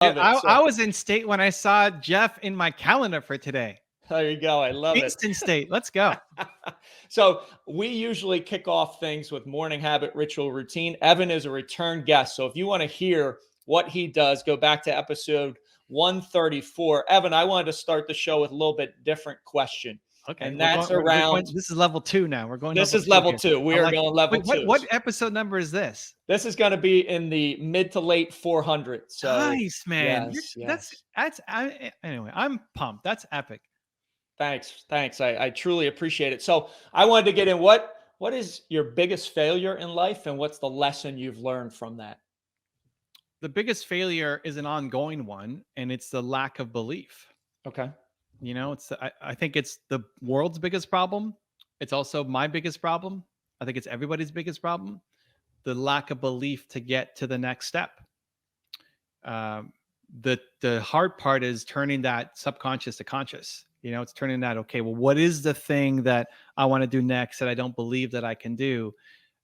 Love it. So I was in state when I saw Jeff in my calendar for today. there you go. I love it. Kingston State. Let's go. So we usually kick off things with morning habit, ritual, routine. Evan is a return guest. So if you want to hear what he does, go back to episode 134. Evan, I wanted to start the show with a little bit different question. Okay, And that's around, this is level 2 now. We're going this level is 2 level here. two. We I are like it. going level Wait, two. what episode number is this? This is going to be in the mid to late 400s. So Nice, man. yes. Anyway, I'm pumped. That's epic. Thanks. I truly appreciate it. So I wanted to get in what is your biggest failure in life and what's the lesson you've learned from that? The biggest failure is an ongoing one, and it's the lack of belief. Okay. You know, I think it's the world's biggest problem. It's also my biggest problem. I think it's everybody's biggest problem. The lack of belief to get to the next step. The hard part is turning that subconscious to conscious. You know, it's turning that, okay, well, what is the thing that I want to do next that I don't believe that I can do?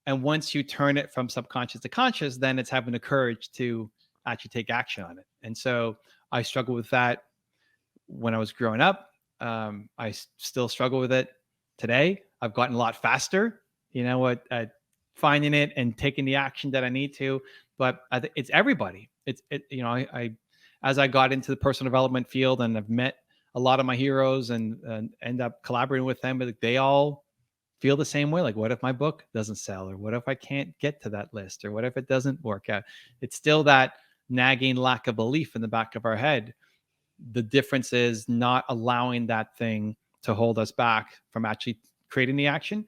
And once you turn it from subconscious to conscious, then it's having the courage to actually take action on it. And so I struggled with that when I was growing up. I still struggle with it today. I've gotten a lot faster, you know, at finding it and taking the action that I need to. But I think it's everybody. You know, I as I got into the personal development field and I've met a lot of my heroes and end up collaborating with them, but they all feel the same way. Like, what if my book doesn't sell? Or what if I can't get to that list? Or what if it doesn't work out? It's still that nagging lack of belief in the back of our head. The difference is not allowing that thing to hold us back from actually creating the action,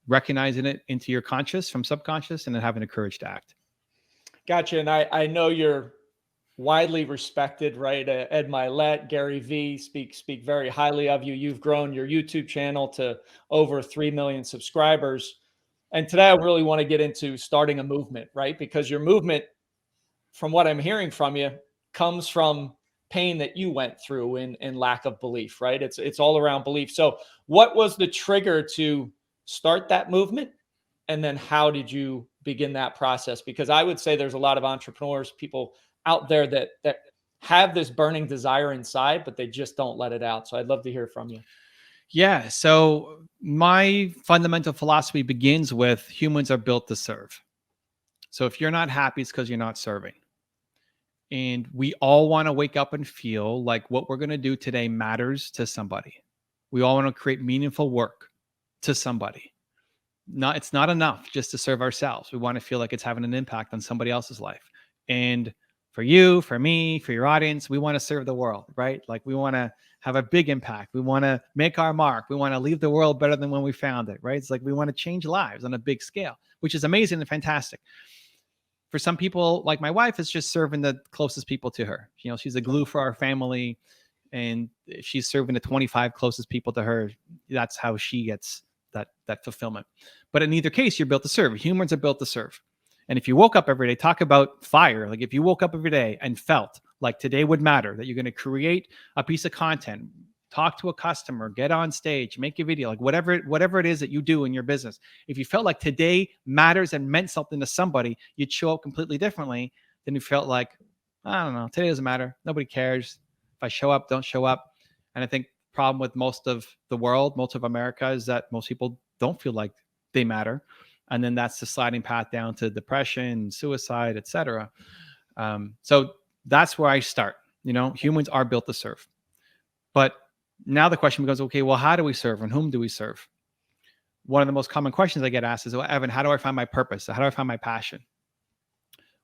recognizing it into your conscious from subconscious, and then having the courage to act. Gotcha. And I know you're widely respected, right? Ed Milet, Gary V speak very highly of you. You've grown your YouTube channel to over 3 million subscribers. And today I really want to get into starting a movement, right? Because your movement, from what I'm hearing from you, comes from pain that you went through and lack of belief, right? It's all around belief. So what was the trigger to start that movement? And then how did you begin that process? Because I would say there's a lot of entrepreneurs, people out there that have this burning desire inside, but they just don't let it out. So I'd love to hear from you. Yeah. So my fundamental philosophy begins with humans are built to serve. So if you're not happy, it's because you're not serving. And we all want to wake up and feel like what we're going to do today matters to somebody. We all want to create meaningful work to somebody. It's not enough just to serve ourselves. We want to feel like it's having an impact on somebody else's life. And for you, for me, for your audience, we want to serve the world, right? Like we want to have a big impact. We want to make our mark. We want to leave the world better than when we found it, right? It's like we want to change lives on a big scale, which is amazing and fantastic. For some people, like my wife, it's just serving the closest people to her. You know, she's a glue for our family, and if she's serving the 25 closest people to her, that's how she gets that fulfillment. But in either case, you're built to serve. Humans are built to serve. And if you woke up every day, talk about fire. Like if you woke up every day and felt like today would matter, that you're going to create a piece of content, talk to a customer, get on stage, make a video, like whatever it is that you do in your business. If you felt like today matters and meant something to somebody, you'd show up completely differently than you felt like, I don't know, today doesn't matter. Nobody cares. If I show up, don't show up. And I think the problem with most of the world, most of America, is that most people don't feel like they matter. And then that's the sliding path down to depression, suicide, etc. So that's where I start. You know, humans are built to serve. But now the question becomes, okay, well, how do we serve and whom do we serve? One of the most common questions I get asked is, well, Evan, how do I find my purpose? How do I find my passion?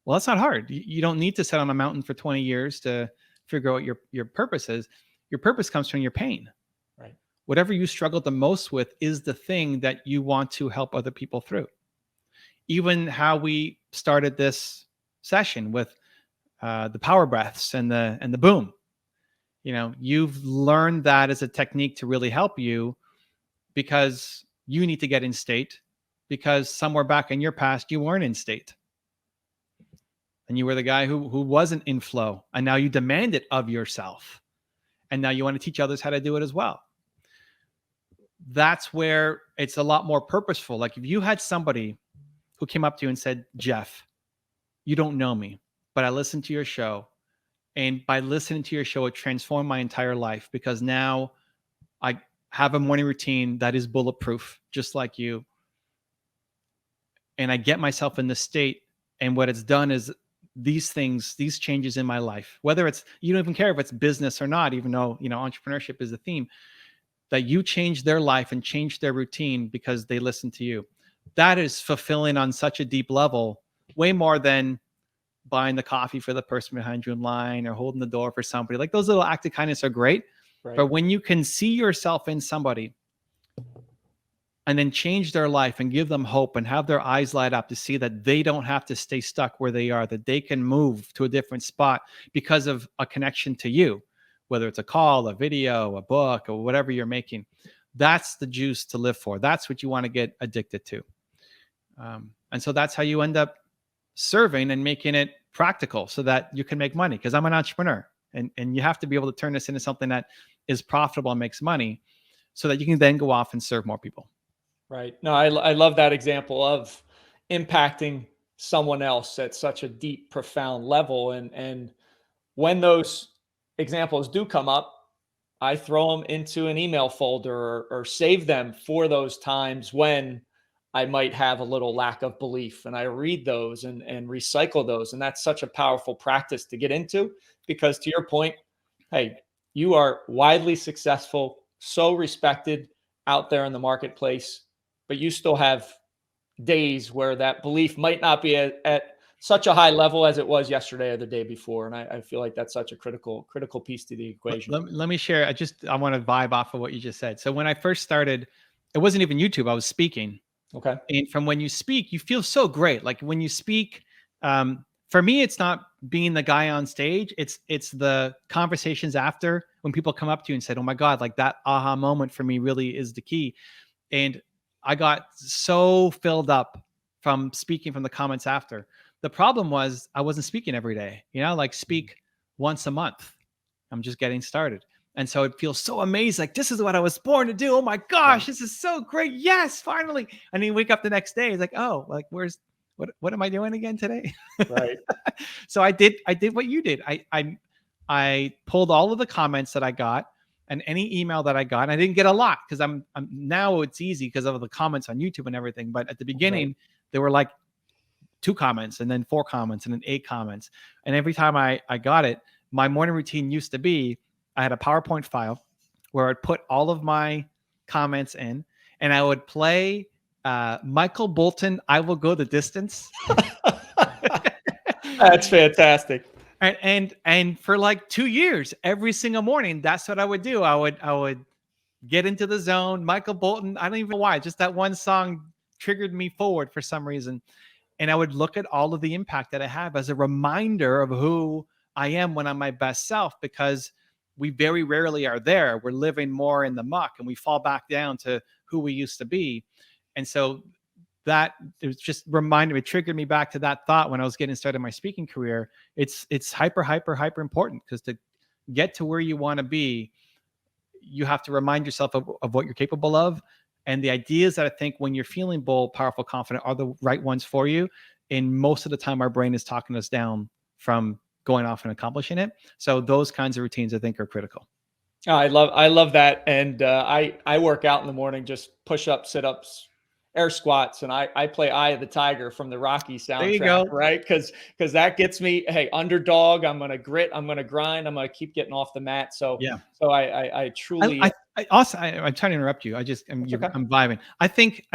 Well, that's not hard. You don't need to sit on a mountain for 20 years to figure out what your purpose is. Your purpose comes from your pain. Right. Whatever you struggle the most with is the thing that you want to help other people through. Even how we started this session with the power breaths and the boom. You know, you've learned that as a technique to really help you because you need to get in state, because somewhere back in your past you weren't in state. And you were the guy who wasn't in flow, and now you demand it of yourself. And now you want to teach others how to do it as well. That's where it's a lot more purposeful. Like if you had somebody who came up to you and said, Jeff, you don't know me, but I listened to your show And by listening to your show, it transformed my entire life, because now I have a morning routine that is bulletproof, just like you. And I get myself in this state. And what it's done is these things, these changes in my life, whether it's, you don't even care if it's business or not, even though, entrepreneurship is the theme, that you change their life and change their routine because they listen to you. That is fulfilling on such a deep level, way more than buying the coffee for the person behind you in line or holding the door for somebody. Like, those little acts of kindness are great. Right. But when you can see yourself in somebody and then change their life and give them hope and have their eyes light up to see that they don't have to stay stuck where they are, that they can move to a different spot because of a connection to you, whether it's a call, a video, a book, or whatever you're making, that's the juice to live for. That's what you want to get addicted to. And so that's how you end up serving and making it practical so that you can make money. Because I'm an entrepreneur, and you have to be able to turn this into something that is profitable and makes money so that you can then go off and serve more people. Right. No, I love that example of impacting someone else at such a deep, profound level. And when those examples do come up, I throw them into an email folder, or save them for those times when I might have a little lack of belief, and I read those and recycle those. And that's such a powerful practice to get into, because to your point, hey, you are widely successful, so respected out there in the marketplace, but you still have days where that belief might not be at such a high level as it was yesterday or the day before. And I feel like that's such a critical piece to the equation. Let me share. I want to vibe off of what you just said. So when I first started, it wasn't even YouTube. I was speaking. Okay. And from when you speak, you feel so great. Like when you speak, for me, it's not being the guy on stage. It's the conversations after, when people come up to you and said, "Oh my God, like that aha moment for me really is the key." And I got so filled up from speaking, from the comments after. The problem was I wasn't speaking every day, like speak once a month. I'm just getting started. And so it feels so amazing. Like, this is what I was born to do. Oh my gosh, this is so great. Yes, finally. And then you wake up the next day. It's like, oh, like, what am I doing again today? Right. So I did what you did. I pulled all of the comments that I got and any email that I got. And I didn't get a lot, because I'm now it's easy because of the comments on YouTube and everything. But at the beginning, there were like 2 comments, and then 4 comments, and then 8 comments. And every time I got it, my morning routine used to be, I had a PowerPoint file where I'd put all of my comments in, and I would play Michael Bolton, "I Will Go the Distance." That's fantastic. And for like 2 years, every single morning, that's what I would do. I would get into the zone. Michael Bolton, I don't even know why, just that one song triggered me forward for some reason. And I would look at all of the impact that I have as a reminder of who I am when I'm my best self, because we very rarely are there. We're living more in the muck, and we fall back down to who we used to be. And so that, it was just reminded me, triggered me back to that thought when I was getting started in my speaking career. It's hyper important, because to get to where you want to be, you have to remind yourself of what you're capable of. And the ideas that I think when you're feeling bold, powerful, confident are the right ones for you. And most of the time, our brain is talking us down from going off and accomplishing it. So those kinds of routines, I think, are critical. Oh, I love that. And I work out in the morning, just push-ups, sit-ups, air squats, and I play Eye of the Tiger from the Rocky soundtrack. There you go. Right? Because that gets me, hey, underdog, I'm gonna grit, I'm gonna grind, I'm gonna keep getting off the mat. So yeah. So I truly I also, I'm trying to interrupt you. I'm vibing. I think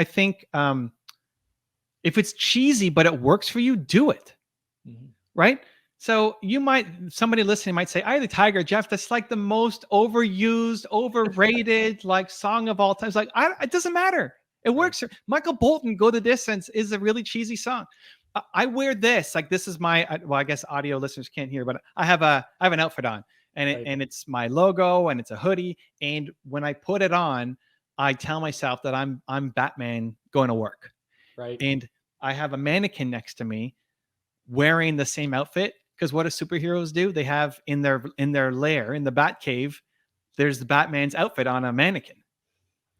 if it's cheesy but it works for you, do it. Mm-hmm. Right? So somebody listening might say, "Eye of the Tiger, Jeff, that's like the most overused, overrated like song of all time." It's like, it doesn't matter. It works. Michael Bolton, "Go the Distance," is a really cheesy song. I wear this, like, this is my, well, I guess audio listeners can't hear, but I have an outfit on, and it's my logo, and it's a hoodie. And when I put it on, I tell myself that I'm Batman going to work. Right. And I have a mannequin next to me wearing the same outfit, because what do superheroes do? They have in their lair, in the Batcave, there's the Batman's outfit on a mannequin.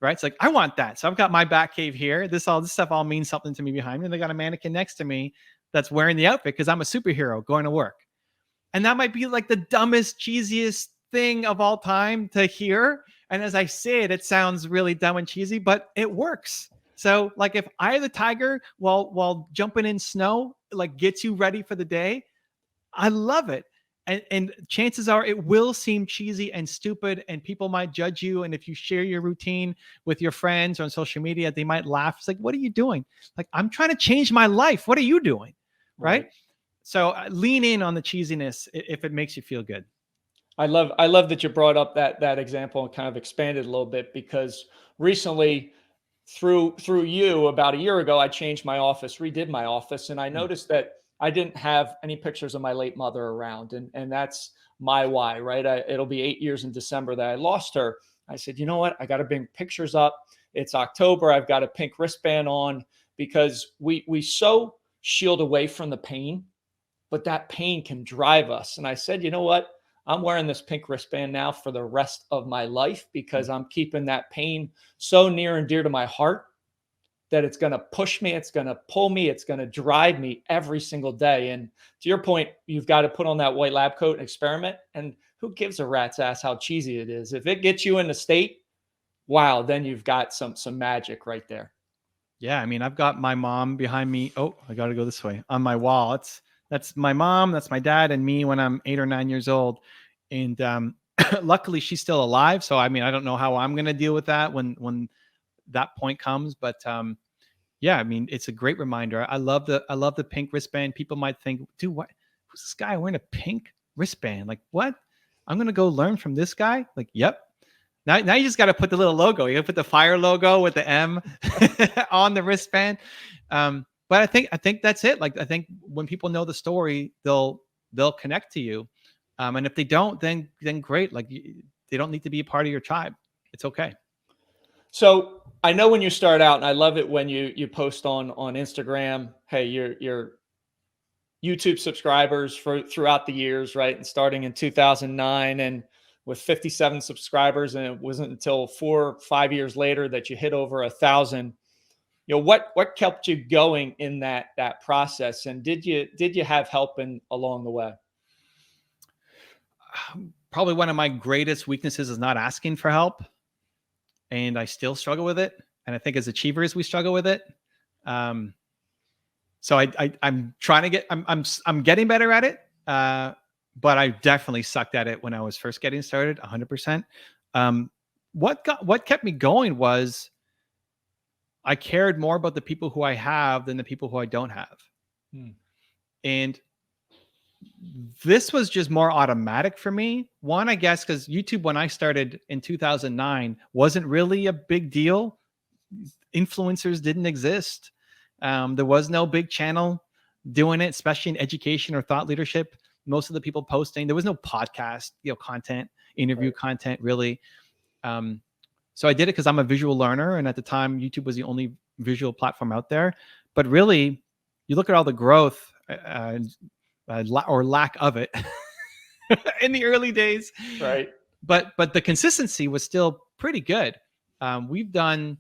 Right? It's like, I want that. So I've got my Batcave here. This stuff all means something to me behind me. And they got a mannequin next to me that's wearing the outfit because I'm a superhero going to work. And that might be like the dumbest, cheesiest thing of all time to hear. And as I say it, it sounds really dumb and cheesy, but it works. So like if Eye of the Tiger while jumping in snow, like gets you ready for the day, I love it. And chances are it will seem cheesy and stupid and people might judge you. And if you share your routine with your friends or on social media, they might laugh. It's like, what are you doing? Like, I'm trying to change my life. What are you doing? Right. Right. So lean in on the cheesiness if it makes you feel good. I love that you brought up that example and kind of expanded a little bit, because recently, through you, about a year ago, I changed my office, redid my office, and I Mm. noticed that I didn't have any pictures of my late mother around, and that's my why, right? It'll be 8 years in December that I lost her. I said, you know what? I got to bring pictures up. It's October. I've got a pink wristband on, because we so shield away from the pain, but that pain can drive us. And I said, you know what? I'm wearing this pink wristband now for the rest of my life, because I'm keeping that pain so near and dear to my heart that it's going to push me, it's going to pull me, it's going to drive me every single day. And to your point, you've got to put on that white lab coat and experiment. And who gives a rat's ass how cheesy it is? If it gets you in the state, wow, then you've got some magic right there. Yeah, I mean, I've got my mom behind me. Oh, I got to go this way on my wall. That's my mom, that's my dad, and me when I'm 8 or 9 years old. And luckily, she's still alive. So I mean, I don't know how I'm going to deal with that when that point comes. But yeah, I mean, it's a great reminder. I love the pink wristband. People might think, dude, what? Who's this guy wearing a pink wristband? Like, what? I'm going to go learn from this guy. Like, yep. Now you just got to put the little logo. You got to put the fire logo with the M on the wristband. But I think that's it. Like I think when people know the story, they'll connect to you. And if they don't, then great. Like they don't need to be a part of your tribe. It's okay. So I know when you start out, and I love it when you post on Instagram, hey, your YouTube subscribers for throughout the years, right? And starting in 2009 and with 57 subscribers, and it wasn't until 4 or 5 years later that you hit over 1,000. You know, what kept you going in that process, and did you have help in along the way? Probably one of my greatest weaknesses is not asking for help, and I still struggle with it. And I think as achievers, we struggle with it. Um, so I'm trying to I'm getting better at it. But I definitely sucked at it when I was first getting started, 100%. What kept me going was I cared more about the people who I have than the people who I don't have. Hmm. And this was just more automatic for me. One, I guess, because YouTube, when I started in 2009, wasn't really a big deal. Influencers didn't exist. There was no big channel doing it, especially in education or thought leadership. Most of the people posting, there was no podcast, content, interview Right. content, really. So I did it because I'm a visual learner, and at the time, YouTube was the only visual platform out there. But really, you look at all the growth or lack of it in the early days, Right. but the consistency was still pretty good. We've done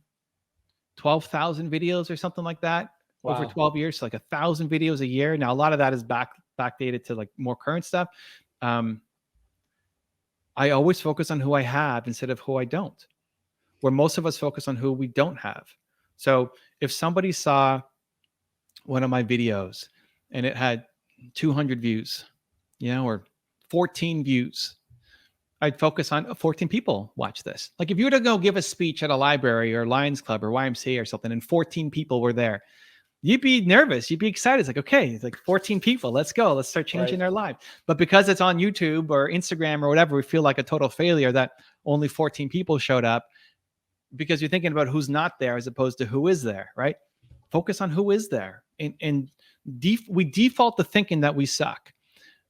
12,000 videos or something like that over Wow. 12 years, so like 1,000 videos a year. Now a lot of that is backdated to like more current stuff. I always focus on who I have instead of who I don't, where most of us focus on who we don't have. So if somebody saw one of my videos and it had 200 views, or 14 views, I'd focus on 14 people watch this. Like if you were to go give a speech at a library or Lions Club or YMCA or something, and 14 people were there, you'd be nervous. You'd be excited. It's like, okay, it's like 14 people. Let's go. Let's start changing Right. their life. But because it's on YouTube or Instagram or whatever, we feel like a total failure that only 14 people showed up, because you're thinking about who's not there as opposed to who is there, right? Focus on who is there. And we default to thinking that we suck.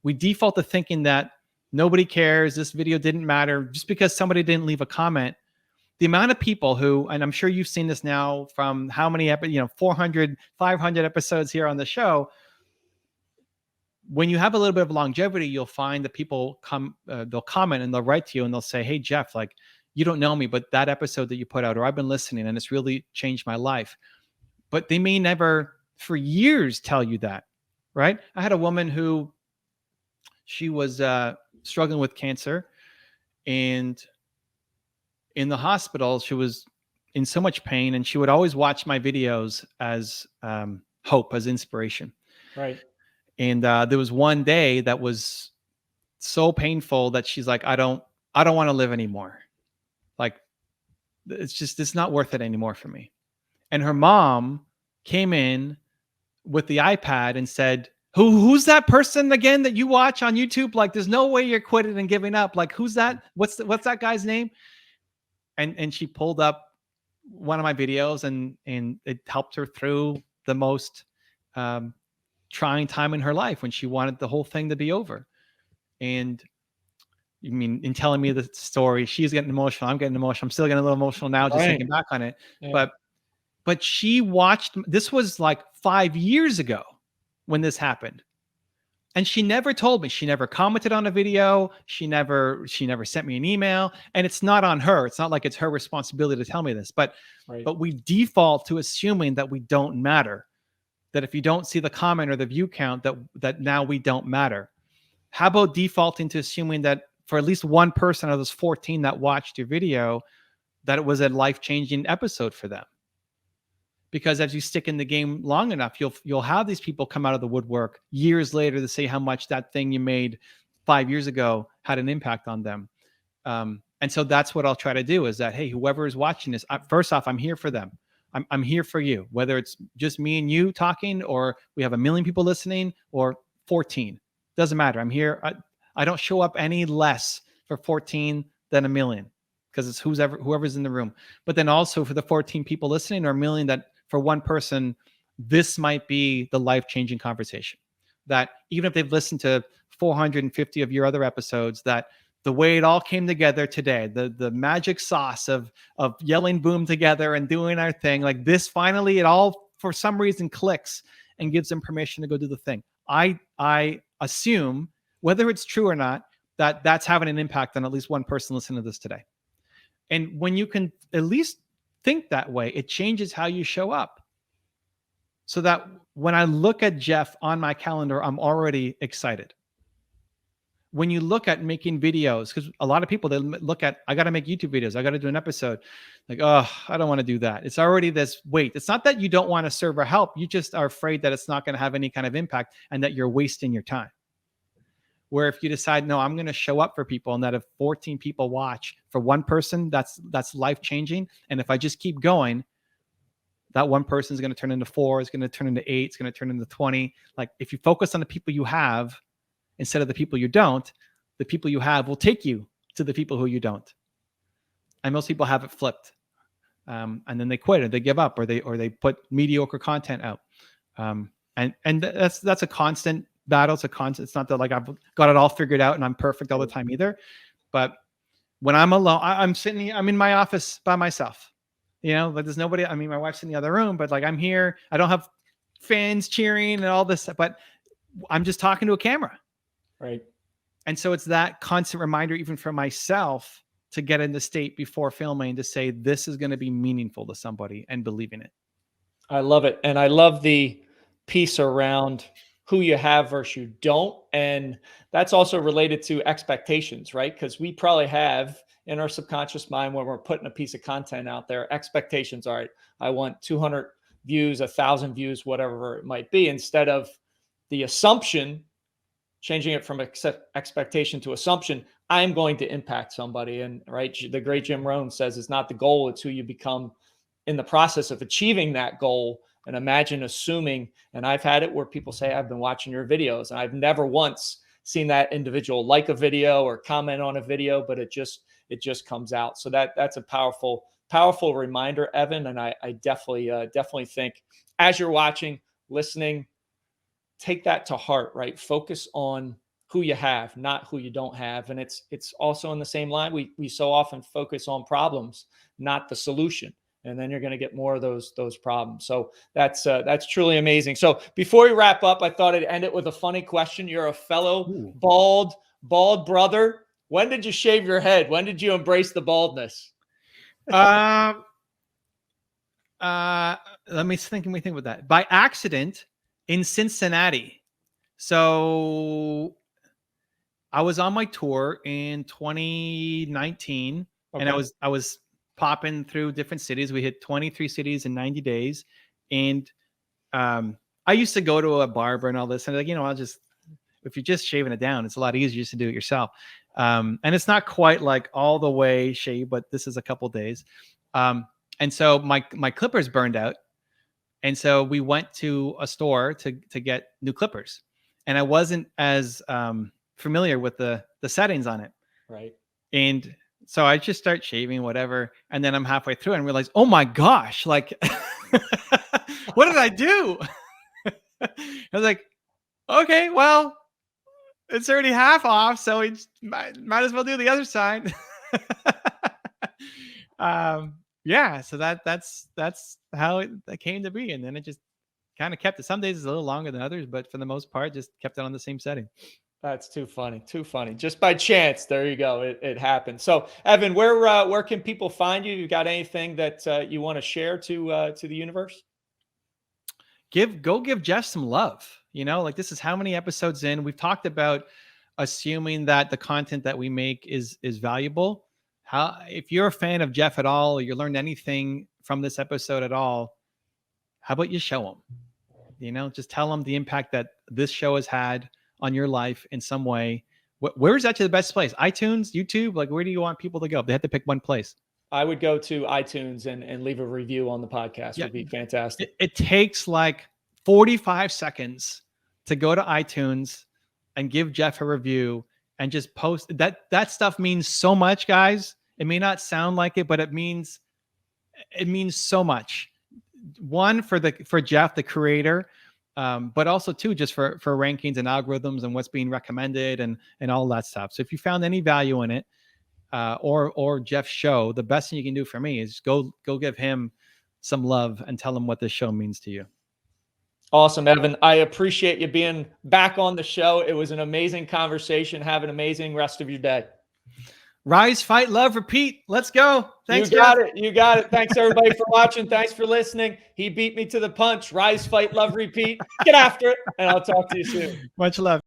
We default to thinking that nobody cares, this video didn't matter, just because somebody didn't leave a comment. The amount of people who, and I'm sure you've seen this now from how many, 400, 500 episodes here on the show. When you have a little bit of longevity, you'll find that people they'll comment and they'll write to you and they'll say, hey, Jeff, like, you don't know me, but that episode that you put out, or I've been listening and it's really changed my life. But they may never for years tell you that, right? I had a woman who, She was struggling with cancer, and in the hospital, she was in so much pain, and she would always watch my videos as hope, as inspiration. Right. And there was one day that was so painful that she's like, I don't want to live anymore. Like, it's not worth it anymore for me. And her mom came in with the iPad and said, who's that person again that you watch on YouTube? Like, there's no way you're quitting and giving up. Like, who's that? What's that guy's name? And she pulled up one of my videos, and it helped her through the most um, trying time in her life when she wanted the whole thing to be over. And I mean, in telling me the story, she's getting emotional. I'm getting emotional. I'm still getting a little emotional now, just Right. thinking back on it. Yeah. But she watched. This was like 5 years ago when this happened, and she never told me. She never commented on a video. She never sent me an email. And it's not on her. It's not like it's her responsibility to tell me this. But Right. we default to assuming that we don't matter. That if you don't see the comment or the view count, that now we don't matter. How about defaulting to assuming that for at least one person of those 14 that watched your video, that it was a life-changing episode for them? Because as you stick in the game long enough, you'll have these people come out of the woodwork years later to say how much that thing you made 5 years ago had an impact on them. And so that's what I'll try to do, is that, hey, whoever is watching this, first off, I'm here for them. I'm here for you, whether it's just me and you talking, or we have 1 million people listening, or 14. Doesn't matter. I'm here. I don't show up any less for 14 than 1 million, because it's whoever's in the room. But then also for the 14 people listening, or 1 million, that for one person, this might be the life-changing conversation. That even if they've listened to 450 of your other episodes, that the way it all came together today, the magic sauce of yelling boom together and doing our thing, like this, finally it all for some reason clicks and gives them permission to go do the thing. I assume, whether it's true or not, that that's having an impact on at least one person listening to this today. And when you can at least think that way, it changes how you show up. So that when I look at Jeff on my calendar, I'm already excited. When you look at making videos, because a lot of people, they look at, I got to make YouTube videos, I got to do an episode, like, oh, I don't want to do that. It's already this weight. It's not that you don't want to serve or help. You just are afraid that it's not going to have any kind of impact and that you're wasting your time. Where if you decide, no, I'm going to show up for people, and that if 14 people watch, for one person, that's life-changing. And if I just keep going, that one person is going to turn into 4, it's going to turn into 8, it's going to turn into 20. Like, if you focus on the people you have instead of the people you don't, the people you have will take you to the people who you don't. And most people have it flipped. And then they quit, or they give up, or they put mediocre content out. And that's a constant battle. It's not that like I've got it all figured out and I'm perfect all the time either. But when I'm alone, I'm in my office by myself, like there's nobody. I mean, my wife's in the other room, but like I'm here. I don't have fans cheering and all this, but I'm just talking to a camera. Right. And so it's that constant reminder, even for myself, to get in the state before filming, to say, this is going to be meaningful to somebody, and believe in it. I love it. And I love the piece around who you have versus you don't. And that's also related to expectations, right? Because we probably have in our subconscious mind, when we're putting a piece of content out there, expectations. All right, I want 200 views, 1,000 views, whatever it might be, instead of the assumption, changing it from expectation to assumption, I'm going to impact somebody. And right, the great Jim Rohn says it's not the goal, it's who you become in the process of achieving that goal. And imagine assuming, and I've had it where people say, I've been watching your videos, and I've never once seen that individual like a video or comment on a video, but it just comes out. So that's a powerful reminder, Evan. And I definitely think, as you're watching, listening, take that to heart, right? Focus on who you have, not who you don't have. And it's also in the same line. We so often focus on problems, not the solution. And then you're going to get more of those problems. So that's truly amazing. So before we wrap up, I thought I'd end it with a funny question. You're a fellow bald brother. When did you shave your head? When did you embrace the baldness? Let me think about that. By accident in Cincinnati. So I was on my tour in 2019, and Okay. I was popping through different cities. We hit 23 cities in 90 days, and I used to go to a barber and all this, and like, you know, I'll just, if you're just shaving it down, it's a lot easier just to do it yourself. And it's not quite like all the way shave, but this is a couple days. And so my clippers burned out, and so we went to a store to get new clippers, and I wasn't as familiar with the settings on it, Right. and so I just start shaving whatever, and then I'm halfway through and realize, oh my gosh, like what did I do? I was like, okay, well, it's already half off, so we might as well do the other side. Yeah, so that's how it came to be, and then it just kind of kept it. Some days it's a little longer than others, but for the most part, just kept it on the same setting. That's too funny. Too funny. Just by chance, there you go. It happened. So, Evan, where can people find you? You got anything that you want to share to the universe? Go give Jeff some love. You know, like, this is how many episodes in. We've talked about assuming that the content that we make is valuable. How, if you're a fan of Jeff at all, or you learned anything from this episode at all, how about you show him? You know, just tell him the impact that this show has had on your life in some way. Where's actually the best place? iTunes, YouTube? Like, where do you want people to go? They have to pick one place. I would go to iTunes and leave a review on the podcast. Yeah, would be fantastic. It takes like 45 seconds to go to iTunes and give Jeff a review and just post that. That stuff means so much, guys. It may not sound like it, but it means so much. One, for Jeff, the creator, but also two, just for rankings and algorithms and what's being recommended and all that stuff. So if you found any value in it, or Jeff's show, the best thing you can do for me is go give him some love and tell him what this show means to you. Awesome, Evan. I appreciate you being back on the show. It was an amazing conversation. Have an amazing rest of your day. Rise, fight, love, repeat. Let's go. Thanks, You got Jeff. it. You got it. Thanks, everybody, for watching. Thanks for listening. He beat me to the punch. Rise, fight, love, repeat. Get after it. And I'll talk to you soon. Much love.